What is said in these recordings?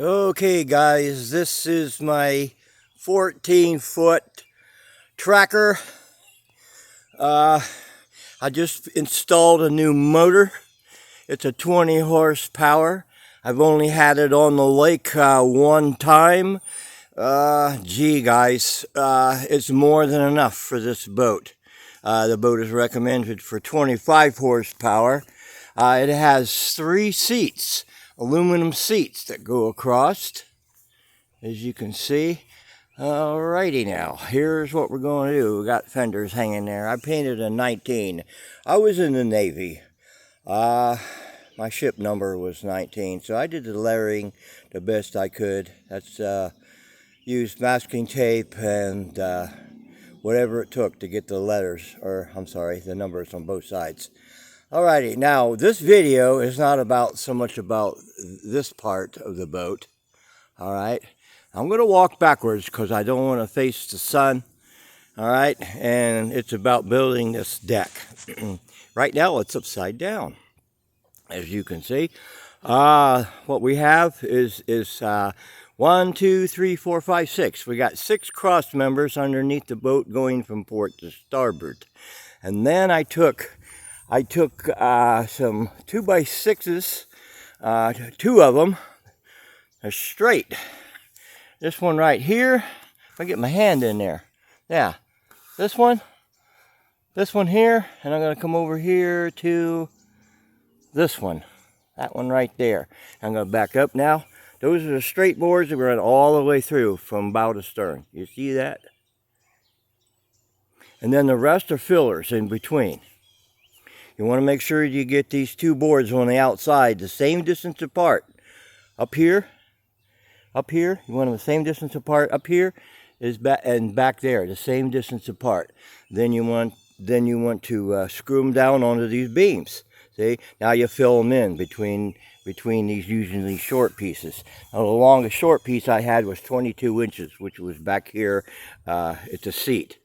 Okay guys, this is my 14-foot tracker. I just installed a new motor. It's a 20 horsepower. I've only had it on the lake one time. Gee guys, it's more than enough for this boat. The boat is recommended for 25 horsepower. It has 3 seats, aluminum seats that go across, as you can see. Alrighty now, here's what we're going to do. We got fenders hanging there. I painted a 19. I was in the Navy. My ship number was 19, so I did the lettering the best I could. That's used masking tape and whatever it took to get the letters, or I'm sorry, the numbers on both sides. Alrighty, now this video is not about so much about this part of the boat. Alright, I'm going to walk backwards because I don't want to face the sun. Alright, and it's about building this deck. Right now it's upside down, as you can see. What we have is 1, 2, 3, 4, 5, 6. We got 6 cross members underneath the boat going from port to starboard. And then I took some 2x6s, 2 of them. They're straight. This one right here, if I get my hand in there, yeah, this one here, and I'm going to come over here to this one, that one right there. I'm going to back up now. Those are the straight boards that run all the way through from bow to stern. You see that? And then the rest are fillers in between. You want to make sure you get these 2 boards on the outside the same distance apart. Up here, you want them the same distance apart. Up here is back, and back there, the same distance apart. Then you want to screw them down onto these beams. See, now you fill them in between these usually short pieces. Now the longest short piece I had was 22 inches, which was back here. It's a seat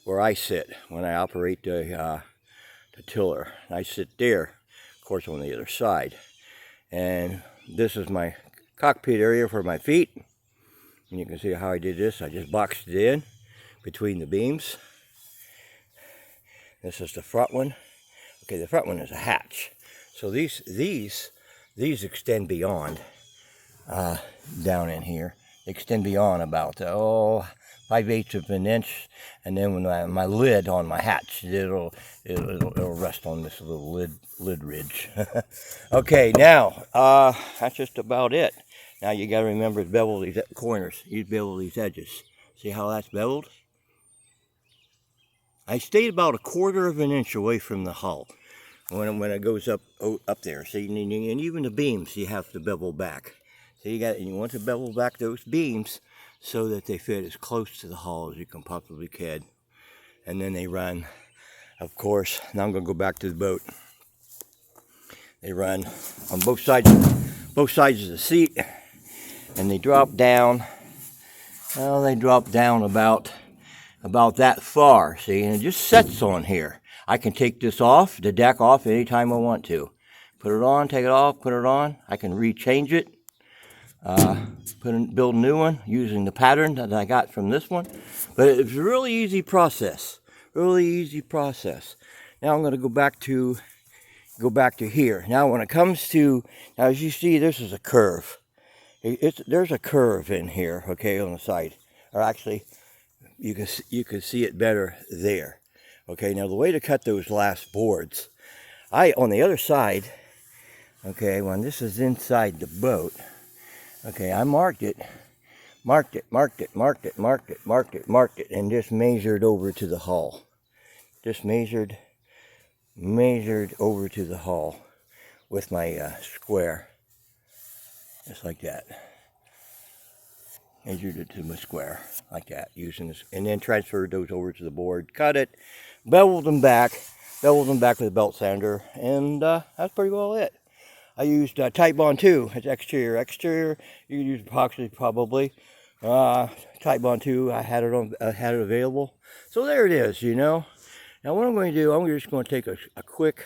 where I sit when I operate the tiller. I sit there, of course, on the other side. And this is my cockpit area for my feet. And you can see how I did this. I just boxed it in between the beams. This is the front one. Okay, the front one is a hatch. So these extend beyond down in here. They extend beyond about 5/8 of an inch, and then when my lid on my hatch, it'll rest on this little lid ridge. Okay, now that's just about it. Now you got to remember to bevel these corners. You bevel these edges. See how that's beveled? I stayed about 1/4 of an inch away from the hull when it goes up there. See, and even the beams you have to bevel back. So you want to bevel back those beams so that they fit as close to the hull as you can possibly can. And then they run, of course, now I'm going to go back to the boat. They run on both sides of the seat, and they drop down. Well, they drop down about that far, see, and it just sets on here. I can take this off, the deck off, anytime I want to. Put it on, take it off, put it on. I can rechange it. Build a new one using the pattern that I got from this one. But it's a really easy process. Really easy process. Now I'm going to go back to here. Now when it comes to, now as you see, this is a curve. There's a curve in here, okay, on the side. Or actually, you can see it better there. Okay, now the way to cut those last boards, on the other side, okay, when this is inside the boat, okay, I marked it, and just measured over to the hull. Just measured over to the hull with my square, just like that. Measured it to my square, like that, using this, and then transferred those over to the board, cut it, beveled them back with a belt sander, and that's pretty well it. I used Titebond 2 as exterior. You can use epoxy probably. Titebond 2, I had it available. So there it is, you know. Now what I'm going to do, I'm just going to take a quick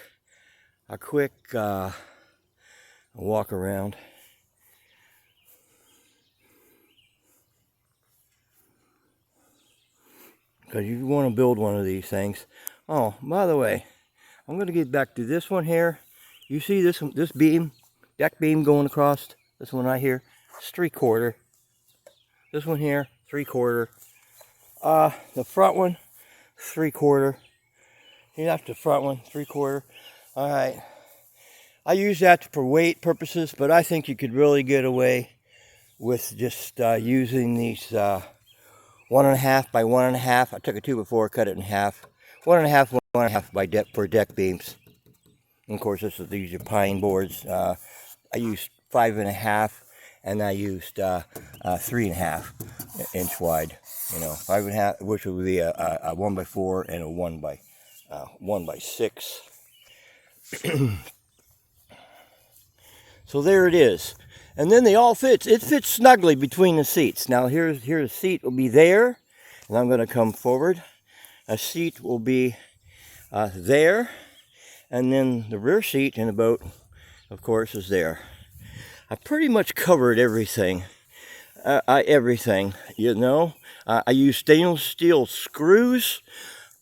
walk around. because you want to build one of these things. Oh, by the way, I'm going to get back to this one here. You see this beam, deck beam going across? This one right here, it's 3/4. This one here, 3/4. The front one, 3/4. See, that's the front one, 3/4. All right. I use that for weight purposes, but I think you could really get away with just using these 1.5 by 1.5. I took a 2x4, cut it in half. 1.5, 1.5 by for deck beams. And of course, these are pine boards. I used 5.5, and I used 3.5 inch wide. 5.5, which would be a 1x4 and a 1x6. So there it is. And then they all fit. It fits snugly between the seats. Now here's a seat will be there, and I'm going to come forward. A seat will be there, and then the rear seat in the boat, of course, is there. I pretty much covered everything. Everything, I used stainless steel screws.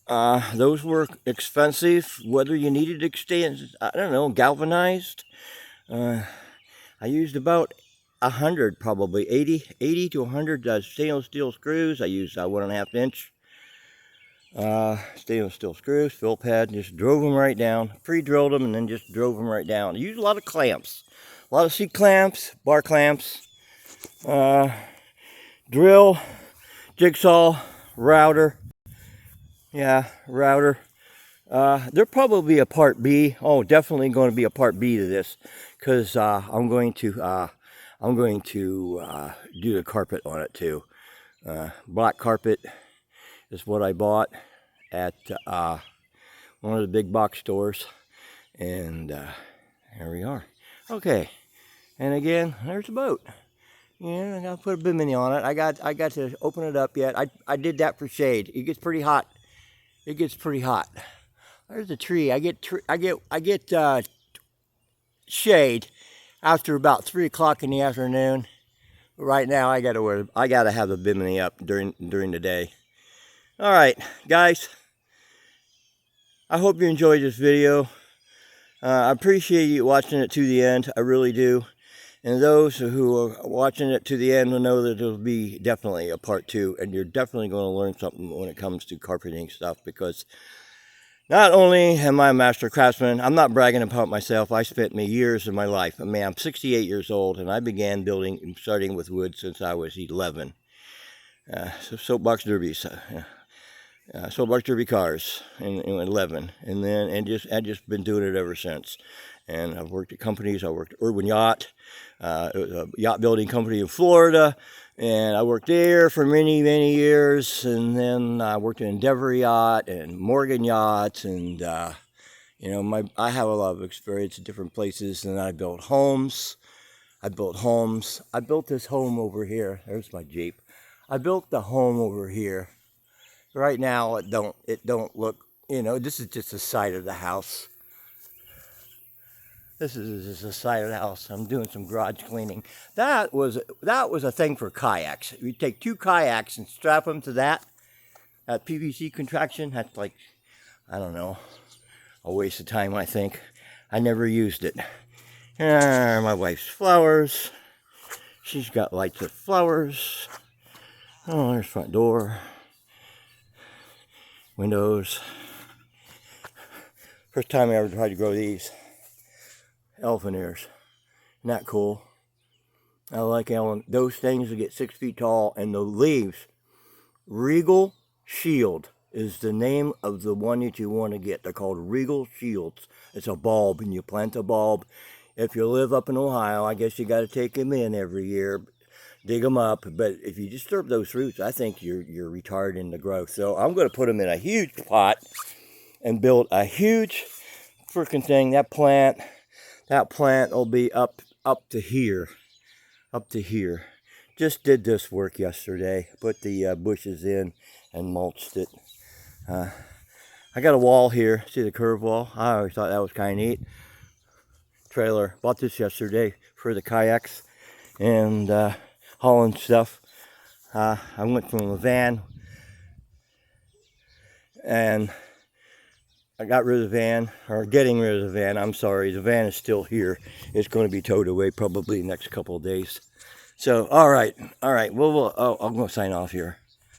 Those were expensive. Whether you needed extend, I don't know, galvanized. I used about 100, probably 80 to 100 stainless steel screws. I used 1.5 inch stainless steel screws, fill pad, just drove them right down, pre-drilled them, and then just drove them right down. I used a lot of clamps, a lot of seat clamps, bar clamps, drill, jigsaw, router. Yeah, router. There'll probably be a part B. Oh, definitely going to be a part B to this, because I'm going to do the carpet on it too. Black carpet is what I bought at one of the big box stores, and here we are. Okay, and again, there's a boat. Yeah, I gotta put a bimini on it. I got to open it up yet. I did that for shade. It gets pretty hot. It gets pretty hot. There's a tree. I get shade after about 3 o'clock in the afternoon. But right now, I gotta have the bimini up during the day. All right, guys. I hope you enjoyed this video. I appreciate you watching it to the end. I really do. And those who are watching it to the end will know that there'll be definitely a part 2, and you're definitely going to learn something when it comes to carpeting stuff, because not only am I a master craftsman, I'm not bragging about myself. I spent years of my life. I mean, I'm 68 years old, and I began starting with wood since I was 11. So soapbox derbies, soapbox derby cars in 11, and then I've just been doing it ever since. And I've worked at companies. I worked at Urban Yacht. It was a yacht building company in Florida, and I worked there for many years. And then I worked at Endeavor Yacht and Morgan Yachts, and I have a lot of experience at different places. And I built homes. I built this home over here. There's my Jeep. I built the home over here. Right now, it don't look. This is just the side of the house. This is just the side of the house. I'm doing some garage cleaning. That was a thing for kayaks. You take 2 kayaks and strap them to that PVC contraction. That's like, I don't know, a waste of time, I think. I never used it. My wife's flowers. She's got lights of flowers. Oh, there's front door. Windows. First time I ever tried to grow these. Elephant ears. Isn't that cool? I like those things that get 6 feet tall, and the leaves. Regal Shield is the name of the one that you want to get. They're called Regal Shields. It's a bulb, and you plant a bulb. If you live up in Ohio, I guess you got to take them in every year, dig them up. But if you disturb those roots, I think you're retarding the growth. So I'm going to put them in a huge pot and build a huge freaking thing. That plant will be up to here. Up to here. Just did this work yesterday. Put the bushes in and mulched it. I got a wall here. See the curved wall? I always thought that was kind of neat. Trailer. Bought this yesterday for the kayaks and hauling stuff. I went from a van and I got rid of the van, or getting rid of the van. I'm sorry, the van is still here. It's going to be towed away probably the next couple of days. So, all right. I'm going to sign off here.